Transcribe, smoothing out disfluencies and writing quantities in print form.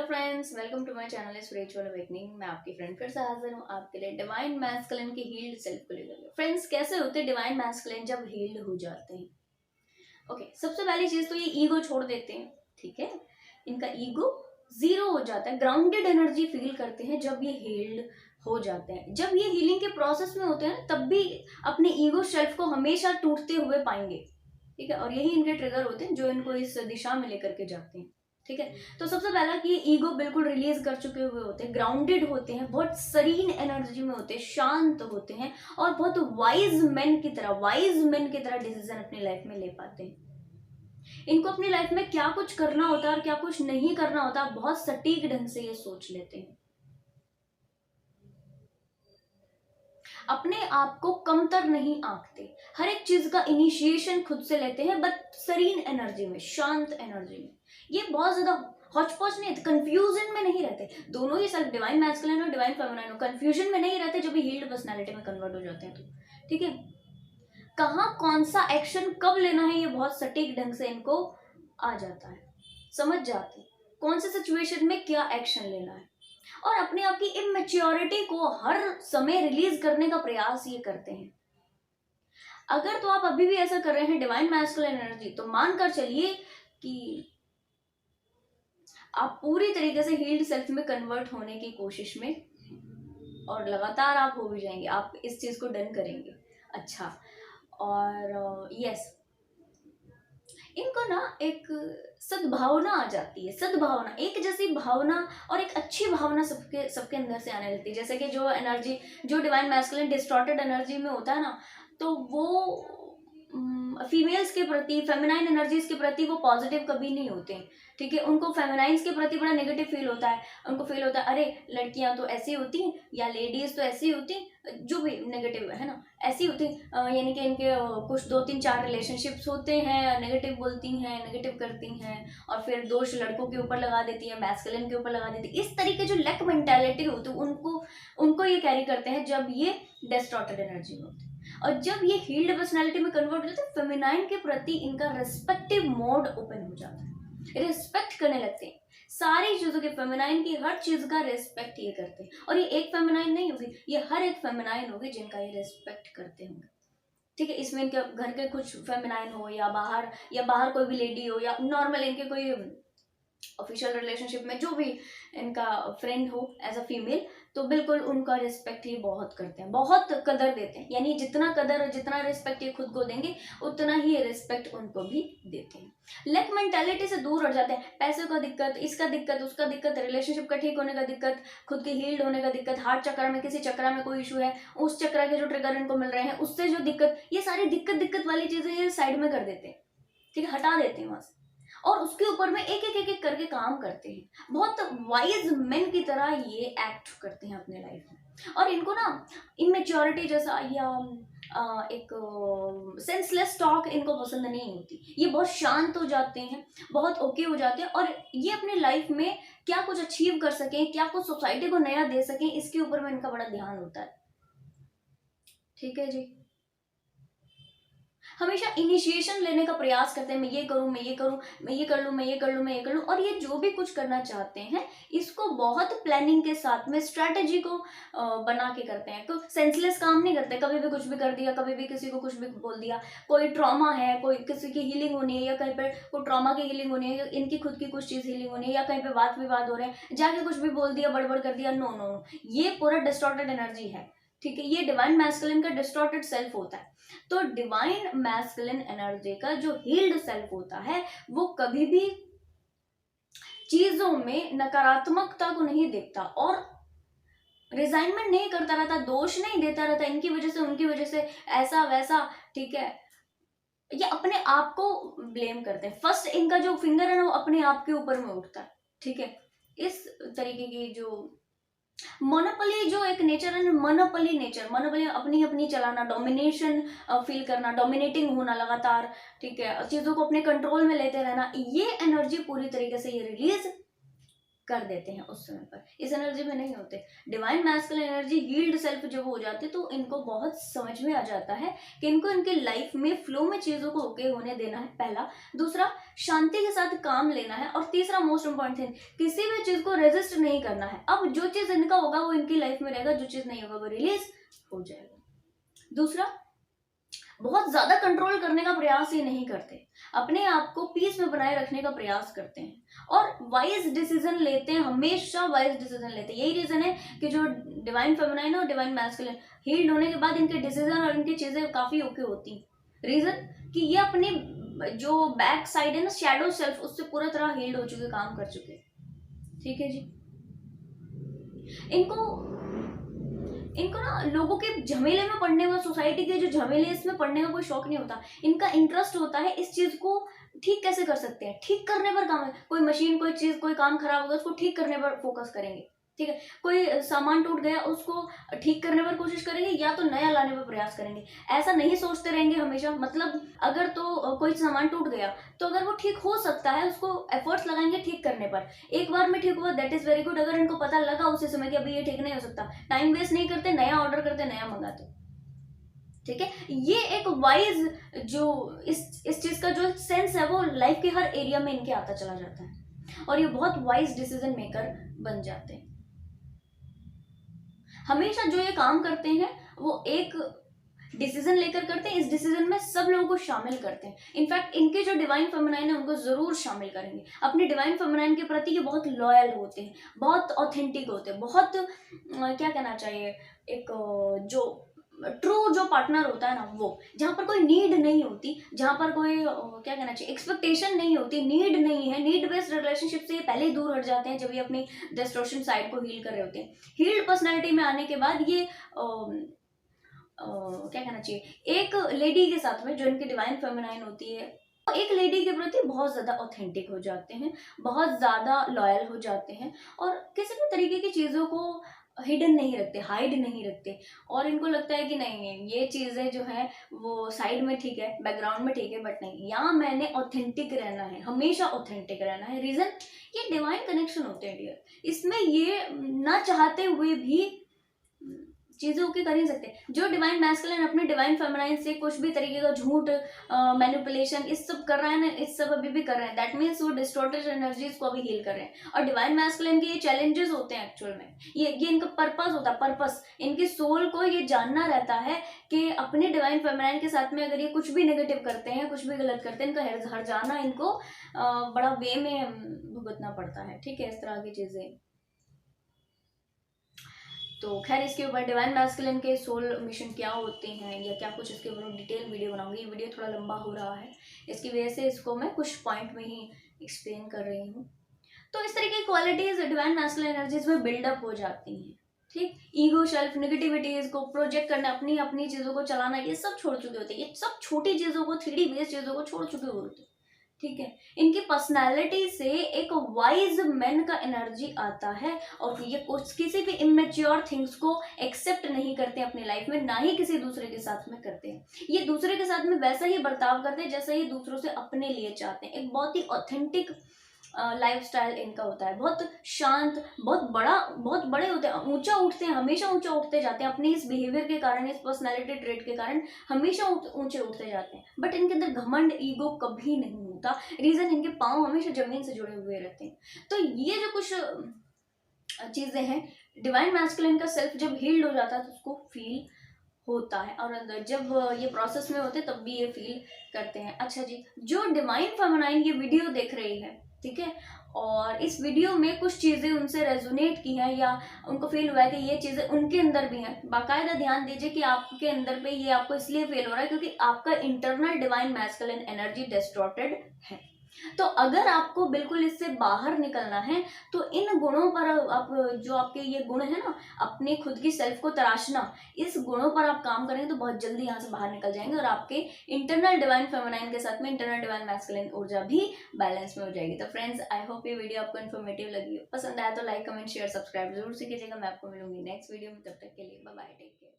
Friends, welcome to my channel spiritual awakening. मैं आपकी friend फिर से हाजिर हूँ आपके लिए डिवाइन मैस्कुलिन की हील्ड सेल्फ को लेकर। फ्रेंड्स, कैसे होते हैं डिवाइन मैस्कुलिन जब हील्ड हो जाते हैं? ओके, सबसे पहली चीज तो ये ईगो छोड़ देते हैं। ठीक है, इनका ईगो जीरो हो जाता है, ग्राउंडेड एनर्जी फील करते हैं जब ये हील्ड हो जाते हैं। जब ये हीलिंग के प्रोसेस में होते हैं तब भी अपने ईगो सेल्फ को हमेशा टूटते हुए पाएंगे। ठीक है, और यही इनके ट्रिगर होते हैं जो इनको इस दिशा में लेकर के जाते हैं। ठीक है, तो सबसे पहला कि ईगो बिल्कुल रिलीज कर चुके हुए होते हैं, ग्राउंडेड होते हैं, बहुत सरीन एनर्जी में होते हैं, शांत होते हैं और बहुत वाइज मैन की तरह डिसीजन अपनी लाइफ में ले पाते हैं। इनको अपनी लाइफ में क्या कुछ करना होता है और क्या कुछ नहीं करना होता बहुत सटीक ढंग से ये सोच लेते हैं। अपने आप को कमतर नहीं आंकते, हर एक चीज का इनिशिएशन खुद से लेते हैं, बट सरीन एनर्जी में, शांत एनर्जी में। ये बहुत ज्यादा हॉचपॉच नहीं, कंफ्यूजन में नहीं रहते। दोनों ही सेल्फ, डिवाइन मैस्कुलिन और डिवाइन फेमिनाइन, कंफ्यूजन में नहीं रहते जब ये हील्ड पर्सनालिटी में कन्वर्ट हो जाते हैं तो। ठीक है, कहाँ कौन सा एक्शन कब लेना है ये बहुत सटीक ढंग से इनको आ जाता है, समझ जाते हैं कौन से सिचुएशन में क्या एक्शन लेना है, और अपने आप की इमेच्योरिटी को हर समय रिलीज करने का प्रयास ये करते हैं। अगर तो आप अभी भी ऐसा कर रहे हैं डिवाइन मैस्कुलिन एनर्जी, तो मानकर चलिए कि आप पूरी तरीके से हील्ड सेल्फ में कन्वर्ट होने की कोशिश में, और लगातार आप हो भी जाएंगे, आप इस चीज को डन करेंगे। अच्छा, और यस, इनको ना एक सद्भावना आ जाती है, सद्भावना, एक जैसी भावना और एक अच्छी भावना सबके सबके अंदर से आने लगती है। जैसे कि जो एनर्जी, जो डिवाइन मैस्कुलिन डिस्टॉर्टेड एनर्जी में होता है ना, तो वो फीमेल्स के प्रति, फेमिनाइन एनर्जीज के प्रति वो पॉजिटिव कभी नहीं होते हैं। ठीक है, उनको फेमिनाइंस के प्रति बड़ा नेगेटिव फील होता है। उनको फील होता है अरे लड़कियां तो ऐसी होती हैं, या लेडीज तो ऐसी होती, जो भी नेगेटिव है ना, ऐसी होती, यानी कि इनके कुछ 2 3 4 रिलेशनशिप्स होते हैं, नेगेटिव बोलती हैं, नेगेटिव करती हैं, और फिर दोष लड़कों के ऊपर लगा देती है, मैस्कुलिन के ऊपर लगा देती है। इस तरीके जो लैक मेंटालिटी होती है उनको ये कैरी करते हैं जब ये डिस्टॉर्टेड एनर्जी में होते हैं। और जब ये हील्ड पर्सनालिटी में कन्वर्ट हो जाता है, फेमिनाइन के प्रति इनका रेस्पेक्टिव मोड ओपन हो जाता है, रिस्पेक्ट करने लगते हैं सारी चीजों के, फेमिनाइन की हर चीज का रिस्पेक्ट ये करते हैं। और ये एक फेमिनाइन नहीं होगी, ये हर एक फेमिनाइन होगी जिनका ये रिस्पेक्ट करते होंगे। ठीक है, इसमें इनके घर के कुछ फेमिनाइन हो, या बाहर कोई भी लेडी हो, या नॉर्मल इनके कोई ऑफिशियल रिलेशनशिप में जो भी इनका फ्रेंड हो एज अ फीमेल, तो बिल्कुल उनका रिस्पेक्ट ये बहुत करते हैं, बहुत कदर देते हैं। यानी जितना कदर और जितना रिस्पेक्ट ये खुद को देंगे, उतना ही रिस्पेक्ट उनको भी देते हैं। लैक मेंटालिटी से दूर हट जाते हैं। पैसे का दिक्कत, इसका दिक्कत, उसका दिक्कत, रिलेशनशिप का ठीक होने का दिक्कत, खुद के हील्ड होने का दिक्कत, हार्ट चक्र में किसी चक्र में कोई इशू है, उस चक्र के जो ट्रिगर इनको मिल रहे हैं उससे जो दिक्कत, ये सारी दिक्कत वाली चीजें ये साइड में कर देते हैं। ठीक है, हटा देते हैं वहां से, और उसके ऊपर में एक करके काम करते हैं। बहुत वाइज मैन की तरह ये एक्ट करते हैं अपने लाइफ में। और इनको ना इमेच्योरिटी जैसा या एक सेंसलेस टॉक इनको पसंद नहीं होती। ये बहुत शांत हो जाते हैं, बहुत ओके हो जाते हैं, और ये अपने लाइफ में क्या कुछ अचीव कर सकें, क्या कुछ सोसाइटी को नया दे सकें, इसके ऊपर में इनका बड़ा ध्यान होता है। ठीक है जी, हमेशा इनिशिएशन लेने का प्रयास करते हैं, मैं ये करूं, मैं ये करूं, मैं ये कर लूं, मैं ये कर लूं, मैं ये कर लूं। और ये जो भी कुछ करना चाहते हैं इसको बहुत प्लानिंग के साथ में, स्ट्रेटेजी को बना के करते हैं। तो सेंसलेस काम नहीं करते, कभी भी कुछ भी कर दिया, कभी भी किसी को कुछ भी बोल दिया। कोई ट्रॉमा है, कोई किसी की हीलिंग होनी है, या कहीं पर कोई ट्रॉमा की हीलिंग होनी है, या इनकी खुद की कुछ चीज हीलिंग होनी है, या कहीं पे वाद विवाद हो रहे हैं, जाके कुछ भी बोल दिया, बड़बड़ कर दिया। नो नो नो, ये पूरा डिस्टॉर्टेड एनर्जी है। ठीक है, ये डिवाइन मैस्कुलिन का डिस्टॉर्टेड सेल्फ होता है। तो डिवाइन मैस्कुलिन एनर्जी का जो हील्ड सेल्फ होता है, वो कभी भी चीजों में नकारात्मकता को नहीं देखता, और रिजाइनमेंट नहीं करता रहता, दोष नहीं देता रहता, इनकी वजह से, उनकी वजह से, ऐसा वैसा। ठीक है, ये अपने आप को ब्लेम करते हैं। फर्स्ट इनका जो फिंगर है ना, वो अपने आप के ऊपर में उठता है। ठीक है, इस तरीके की जो मोनोपोली जो एक नेचर है, मोनोपोली नेचर, मोनोपोली अपनी अपनी चलाना, डोमिनेशन फील करना, डोमिनेटिंग होना लगातार। ठीक है, चीजों को अपने कंट्रोल में लेते रहना, ये एनर्जी पूरी तरीके से ये रिलीज कर देते हैं उस समय पर, इस एनर्जी में नहीं होते। Divine masculine energy healed self जब हो जाते तो इनको बहुत समझ में आ जाता है कि इनको इनके लाइफ में फ्लो में चीज़ों को ओके होने देना है, पहला। दूसरा, शांति के साथ काम लेना है। और तीसरा मोस्ट इंपॉर्टेंट थिंग, किसी भी चीज़ को रेजिस्ट नहीं करना है। अब जो चीज़ इनका होगा वो इनकी लाइफ में रहेगा, जो चीज़ नहीं होगा वो रिलीज हो जाएगा। दूसरा, बहुत ज्यादा कंट्रोल करने का प्रयास ये नहीं करते, अपने आप को पीस में बनाए रखने का प्रयास करते हैं और वाइज डिसीजन लेते हैं, हमेशा वाइज डिसीजन लेते हैं। यही रीजन है कि जो डिवाइन फेमिनाइन और डिवाइन मैस्कुलिन हील्ड होने के बाद इनके डिसीजन और इनकी चीजें काफी ओके होती हैं। रीजन कि ये अपनी जो बैक साइड है ना, शैडो सेल्फ, उससे पूरा तरह हील्ड हो चुके, काम कर चुके। ठीक है जी। इनको ना लोगों के झमेले में पड़ने में, सोसाइटी के जो झमेले इसमें पड़ने का कोई शौक नहीं होता। इनका इंटरेस्ट होता है इस चीज को ठीक कैसे कर सकते हैं, ठीक करने पर काम है। कोई मशीन, कोई चीज, कोई काम खराब हो गया, उसको ठीक करने पर फोकस करेंगे। ठीक है, कोई सामान टूट गया, उसको ठीक करने पर कोशिश करेंगे या तो नया लाने पर प्रयास करेंगे। ऐसा नहीं सोचते रहेंगे हमेशा, मतलब अगर तो कोई सामान टूट गया तो अगर वो ठीक हो सकता है उसको एफर्ट्स लगाएंगे ठीक करने पर। एक बार में ठीक हुआ, दैट इज वेरी गुड। अगर इनको पता लगा उसी समय कि अभी ये ठीक नहीं हो सकता, टाइम वेस्ट नहीं करते, नया ऑर्डर करते, नया मंगाते। ठीक है, ये एक वाइज जो इस चीज का जो सेंस है वो लाइफ के हर एरिया में इनके आता चला जाता है और ये बहुत वाइज डिसीजन मेकर बन जाते हैं। हमेशा जो ये काम करते हैं वो एक डिसीजन लेकर करते हैं, इस डिसीजन में सब लोगों को शामिल करते हैं। इनफैक्ट इनके जो डिवाइन फेमिनाइन है उनको जरूर शामिल करेंगे। अपने डिवाइन फेमिनाइन के प्रति ये बहुत लॉयल होते हैं, बहुत ऑथेंटिक होते हैं, बहुत क्या कहना चाहिए, एक जो ट्रू जो पार्टनर होता है ना, वो जहाँ पर कोई नीड नहीं होती, जहाँ पर कोई क्या कहना चाहिए, एक्सपेक्टेशन नहीं होती, नीड नहीं है, नीड बेस्ड रिलेशनशिप से ये पहले ही दूर हट जाते हैं जब ये अपनी डिस्टॉर्शन साइड को हील कर रहे होते हैं। हील्ड पर्सनैलिटी में आने के बाद ये क्या कहना चाहिए, एक लेडी के साथ में जो इनकी डिवाइन फेमिनाइन होती है, एक लेडी के प्रति बहुत ज्यादा ऑथेंटिक हो जाते हैं, बहुत ज्यादा लॉयल हो जाते हैं और किसी भी तरीके की चीजों को हिडन नहीं रखते, हाइड नहीं रखते। और इनको लगता है कि नहीं, ये चीजें जो है वो साइड में ठीक है, बैकग्राउंड में ठीक है, बट नहीं, यहाँ मैंने ऑथेंटिक रहना है, हमेशा ऑथेंटिक रहना है। रीजन, ये डिवाइन कनेक्शन होते हैं डियर, इसमें ये ना चाहते हुए भी चीजों के कर ही सकते हैं। जो डिवाइन मैस्कुलिन अपने डिवाइन फेमिनाइन से कुछ भी तरीके का झूठ, मैनिपुलेशन, इस सब कर रहा है ना, इस सब अभी भी कर रहे हैं, दैट मीन्स वो डिस्टॉर्टेड एनर्जीज को अभी हील कर रहे हैं। और डिवाइन मैस्कुलिन के ये चैलेंजेस होते हैं एक्चुअल में, ये इनका पर्पस होता है, पर्पस इनकी सोल को ये जानना रहता है कि अपने डिवाइन फेमिनाइन के साथ में अगर ये कुछ भी नेगेटिव करते हैं, कुछ भी गलत करते हैं, इनका हर जाना इनको बड़ा वे में भुगतना पड़ता है। ठीक है, इस तरह की चीजें। तो खैर, इसके ऊपर डिवाइन मैस्कुलिन के सोल मिशन क्या होते हैं या क्या कुछ, इसके ऊपर डिटेल वीडियो बनाऊंगी। ये वीडियो थोड़ा लंबा हो रहा है, इसकी वजह से इसको मैं कुछ पॉइंट में ही एक्सप्लेन कर रही हूँ। तो इस तरीके की क्वालिटीज डिवाइन मैस्कुलिन एनर्जीज में बिल्डअप हो जाती हैं। ठीक, ईगो, सेल्फ, नेगेटिविटीज को प्रोजेक्ट करना, अपनी अपनी चीजों को चलाना, ये सब छोड़ चुके होते हैं। ये सब छोटी चीजों को, 3D बेस्ड चीजों को छोड़ चुके होते हैं। ठीक है, इनकी पर्सनालिटी से एक वाइज मैन का एनर्जी आता है और ये कुछ किसी भी इमेच्योर थिंग्स को एक्सेप्ट नहीं करते अपनी लाइफ में, ना ही किसी दूसरे के साथ में करते हैं। ये दूसरे के साथ में वैसा ही बर्ताव करते हैं जैसा ये दूसरों से अपने लिए चाहते हैं। एक बहुत ही ऑथेंटिक लाइफस्टाइल इनका होता है, बहुत शांत, बहुत बड़े होते हैं, ऊंचा उठते हैं, हमेशा ऊंचा उठते जाते हैं अपनी इस बिहेवियर के कारण, इस पर्सनैलिटी ट्रेट के कारण हमेशा ऊंचे उठते जाते हैं। बट इनके अंदर घमंड, ईगो कभी नहीं होता। रीजन, इनके पाँव हमेशा जमीन से जुड़े हुए रहते हैं। तो ये जो कुछ चीजें हैं, डिवाइन मैस्कुलिन का सेल्फ जब हील्ड हो जाता है तो उसको फील होता है और जब ये प्रोसेस में होते तब भी ये फील करते हैं। अच्छा जी, जो डिवाइन फेमिनाइन ये वीडियो देख रही है, ठीक है, और इस वीडियो में कुछ चीज़ें उनसे रेजोनेट की हैं या उनको फील हुआ है कि ये चीज़ें उनके अंदर भी हैं, बाकायदा ध्यान दीजिए कि आपके अंदर पे ये आपको इसलिए फील हो रहा है क्योंकि आपका internal divine masculine energy distorted है। तो अगर आपको बिल्कुल इससे बाहर निकलना है तो इन गुणों पर आप, जो आपके ये गुण है ना, अपने खुद की सेल्फ को तराशना, इस गुणों पर आप काम करेंगे तो बहुत जल्दी यहाँ से बाहर निकल जाएंगे और आपके इंटरनल डिवाइन फेमिनाइन के साथ में इंटरनल डिवाइन मैस्कुलिन ऊर्जा भी बैलेंस में हो जाएगी। तो फ्रेंड्स, आई होप ये वीडियो आपको इन्फॉर्मेटिव लगी हो। पसंद आया तो लाइक, कमेंट, शेयर, सब्सक्राइब जरूर से कीजिएगा। मैं आपको मिलूंगी नेक्स्ट वीडियो में, तब तक के लिए बाय बाय, टेक केयर।